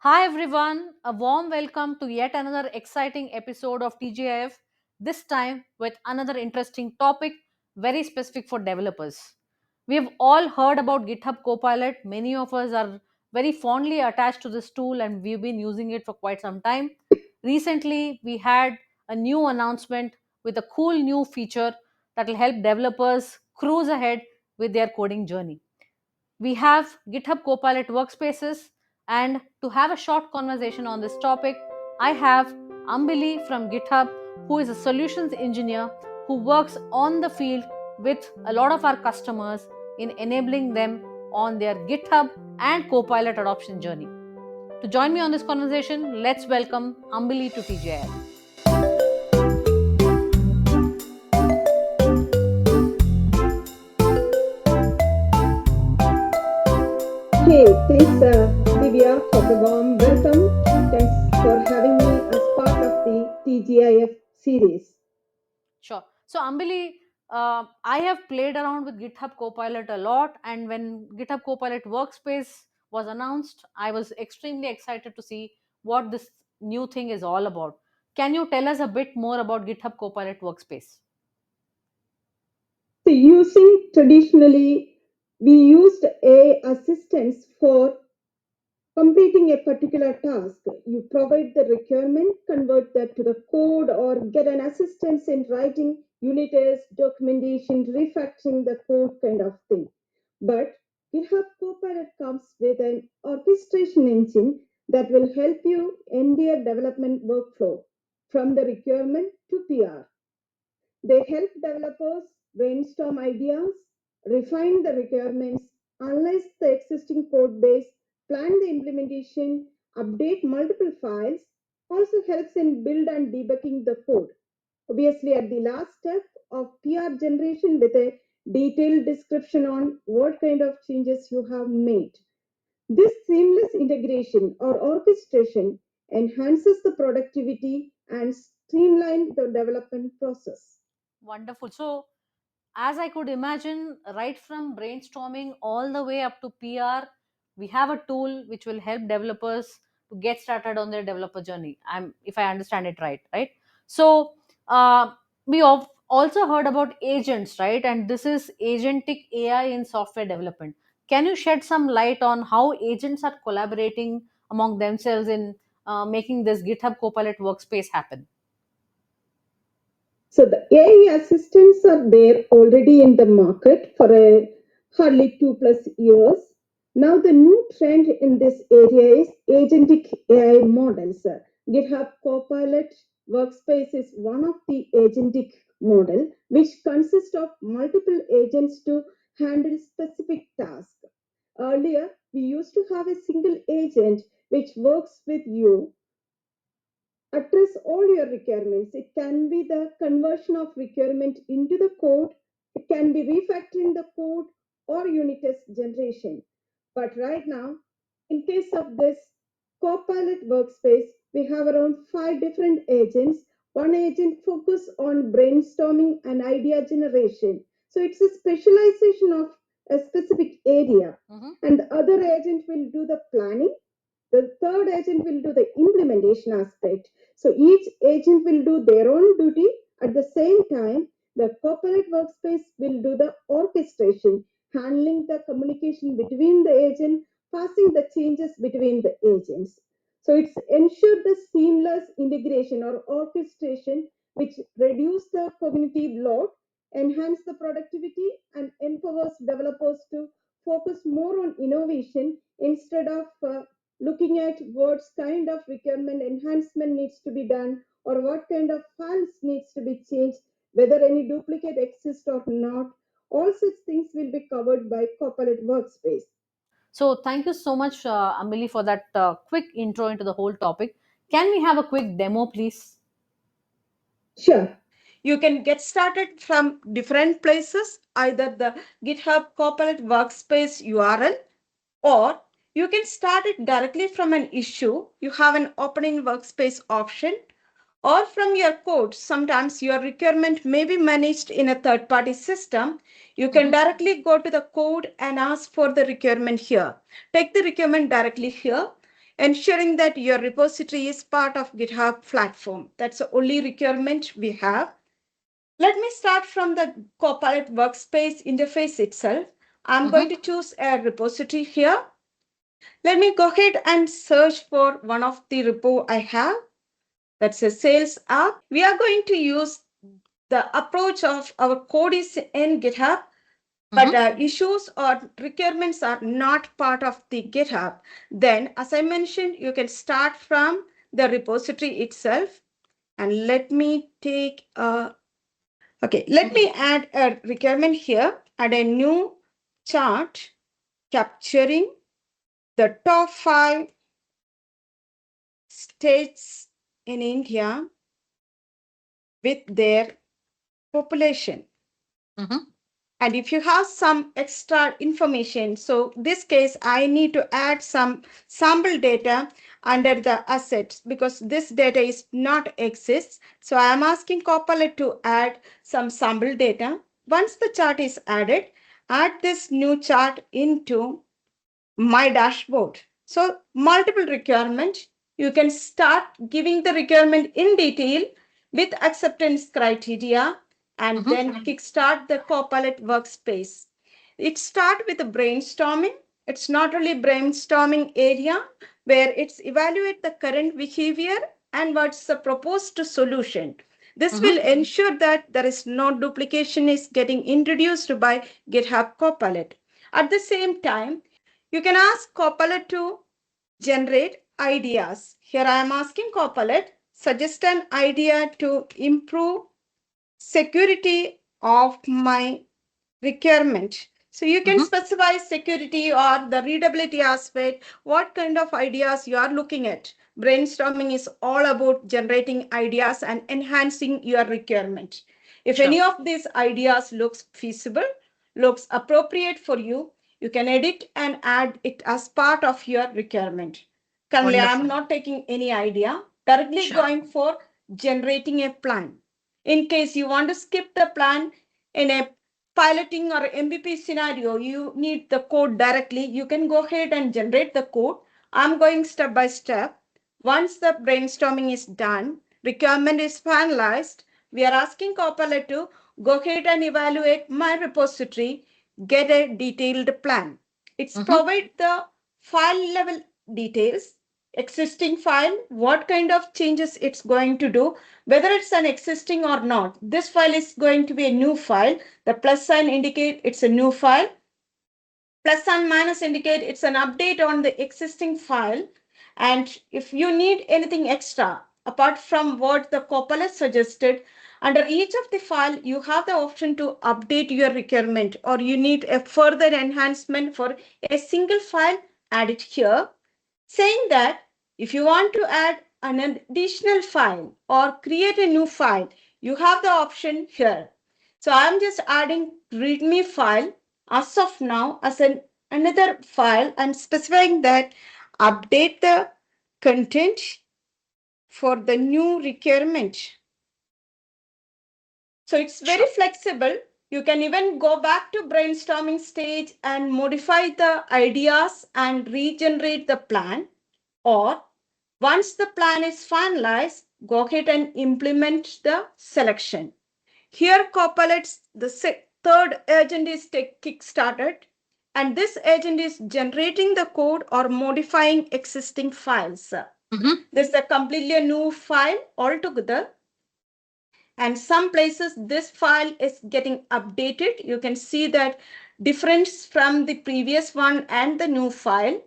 Hi everyone, a warm welcome to yet another exciting episode of TGIF, this time with another interesting topic very specific for developers. We have all heard about GitHub Copilot. Many of us are very fondly attached to this tool and we've been using it for quite some time. Recently, we had a new announcement with a cool new feature that will help developers cruise ahead with their coding journey. We have GitHub Copilot Workspaces, and to have a short conversation on this topic, I have Ambili from GitHub, who is a solutions engineer who works on the field with a lot of our customers in enabling them on their GitHub and Copilot adoption journey. To join me on this conversation, let's welcome Ambili to TJL. Hey, thanks, Divya, for the warm welcome. Thanks for having me as part of the TGIF series. Sure. So, Ambili, I have played around with GitHub Copilot a lot, and when GitHub Copilot Workspace was announced, I was extremely excited to see what this new thing is all about. Can you tell us a bit more about GitHub Copilot Workspace? So, using traditionally, we used AI assistants for completing a particular task. You provide the requirement, convert that to the code, or get an assistance in writing unit tests, documentation, refactoring the code kind of thing. But GitHub Copilot comes with an orchestration engine that will help you end your development workflow from the requirement to PR. They help developers brainstorm ideas, refine the requirements, analyze the existing code base, plan the implementation, update multiple files, also helps in build and debugging the code. Obviously, at the last step of PR generation with a detailed description on what kind of changes you have made. This seamless integration or orchestration enhances the productivity and streamline the development process. Wonderful. So, as I could imagine, right from brainstorming all the way up to PR, we have a tool which will help developers to get started on their developer journey. If I understand it right? So, we have also heard about agents, right? And this is agentic AI in software development. Can you shed some light on how agents are collaborating among themselves in making this GitHub Copilot workspace happen? So the AI assistants are there already in the market for a hardly 2+ years. Now the new trend in this area is agentic AI models. GitHub Copilot Workspace is one of the agentic model which consists of multiple agents to handle specific tasks. Earlier, we used to have a single agent which works with you address all your requirements. It can be the conversion of requirement into the code, it can be refactoring the code or unit test generation. But right now, in case of this Copilot workspace, we have around 5 different agents. One agent focus on brainstorming and idea generation. So it's a specialization of a specific area. Mhm. And the other agent will do the planning, the third agent will do the implementation aspect. So each agent will do their own duty. At the same time, the corporate workspace will do the orchestration, handling the communication between the agent, passing the changes between the agents. So it's ensure the seamless integration or orchestration, which reduce the cognitive load, enhance the productivity, and empowers developers to focus more on innovation instead of looking at what kind of requirement enhancement needs to be done or what kind of files needs to be changed, whether any duplicate exists or not. All such things will be covered by corporate workspace. So, thank you so much, Amili, for that quick intro into the whole topic. Can we have a quick demo, please? Sure. You can get started from different places, either the GitHub Copilot Workspace URL, or you can start it directly from an issue. You have an opening workspace option, or from your code. Sometimes your requirement may be managed in a third party system. You can directly go to the code and ask for the requirement here. Take the requirement directly here. ensuring that your repository is part of GitHub platform. That's the only requirement we have. Let me start from the Copilot Workspace interface itself. I'm going to choose a repository here. Let me go ahead and search for one of the repo I have. That's a sales app. We are going to use the approach of our code is in GitHub, but issues or requirements are not part of the GitHub. Then, as I mentioned, you can start from the repository itself. And let me take a, okay, let me add a requirement here, add a new chart capturing the top 5 states in India with their population. And if you have some extra information, so this case, I need to add some sample data under the assets because this data is not exists. So I am asking Copilot to add some sample data. Once the chart is added, add this new chart into my dashboard. So multiple requirement, you can start giving the requirement in detail with acceptance criteria and then kickstart the Copilot workspace. It start with the brainstorming. It's not only brainstorming area where it's evaluate the current behavior and what's the proposed solution. This will ensure that there is no duplication is getting introduced by GitHub Copilot. At the same time, you can ask Copilot to generate ideas. Here I am asking Copilot, suggest an idea to improve security of my requirement. So you can specify security or the readability aspect, what kind of ideas you are looking at. Brainstorming is all about generating ideas and enhancing your requirement. If any of these ideas looks feasible, looks appropriate for you, you can edit and add it as part of your requirement. Currently, I'm not taking any idea, directly going for generating a plan. In case you want to skip the plan in a piloting or MVP scenario, you need the code directly. You can go ahead and generate the code. I'm going step by step. Once the brainstorming is done, requirement is finalized, we are asking Copilot to go ahead and evaluate my repository, get a detailed plan. It's provide the file level details, existing file, what kind of changes it's going to do, whether it's an existing or not. This file is going to be a new file. The plus sign indicate it's a new file. Plus and minus indicate it's an update on the existing file. And if you need anything extra, apart from what the Copilot suggested, under each of the file, you have the option to update your requirement or you need a further enhancement for a single file, add it here. Saying that if you want to add an additional file or create a new file, you have the option here. So I'm just adding readme file as of now as another file and specifying that update the content for the new requirement. So it's very flexible. You can even go back to brainstorming stage and modify the ideas and regenerate the plan. Or once the plan is finalized, go ahead and implement the selection. Here, Copilot's the third agent is kick-started, and this agent is generating the code or modifying existing files. This is a completely new file altogether. And some places this file is getting updated. You can see that difference from the previous one and the new file.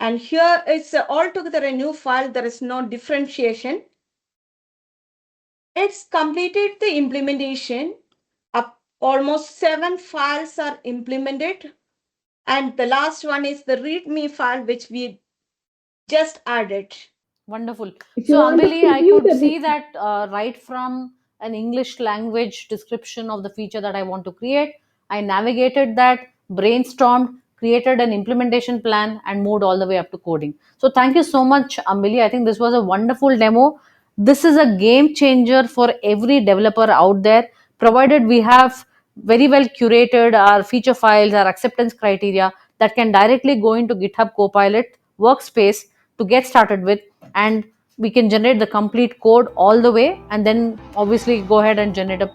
And here it's altogether a new file. There is no differentiation. It's completed the implementation. Almost 7 files are implemented. And the last one is the README file, which we just added. Wonderful. If you So, want to Ambili, I preview could the see that right from an English language description of the feature that I want to create, I navigated that, brainstormed, created an implementation plan, and moved all the way up to coding. So, thank you so much, Ambili. I think this was a wonderful demo. This is a game changer for every developer out there, provided we have very well curated our feature files, our acceptance criteria that can directly go into GitHub Copilot Workspace. to get started with, and we can generate the complete code all the way, and then obviously go ahead and generate a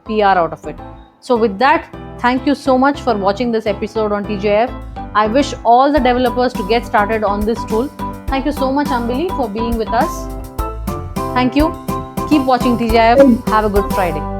PR out of it. So with that, thank you so much for watching this episode on TGIF. I wish all the developers to get started on this tool. Thank you so much, Ambili, for being with us. Thank you. Keep watching TGIF. Have a good Friday.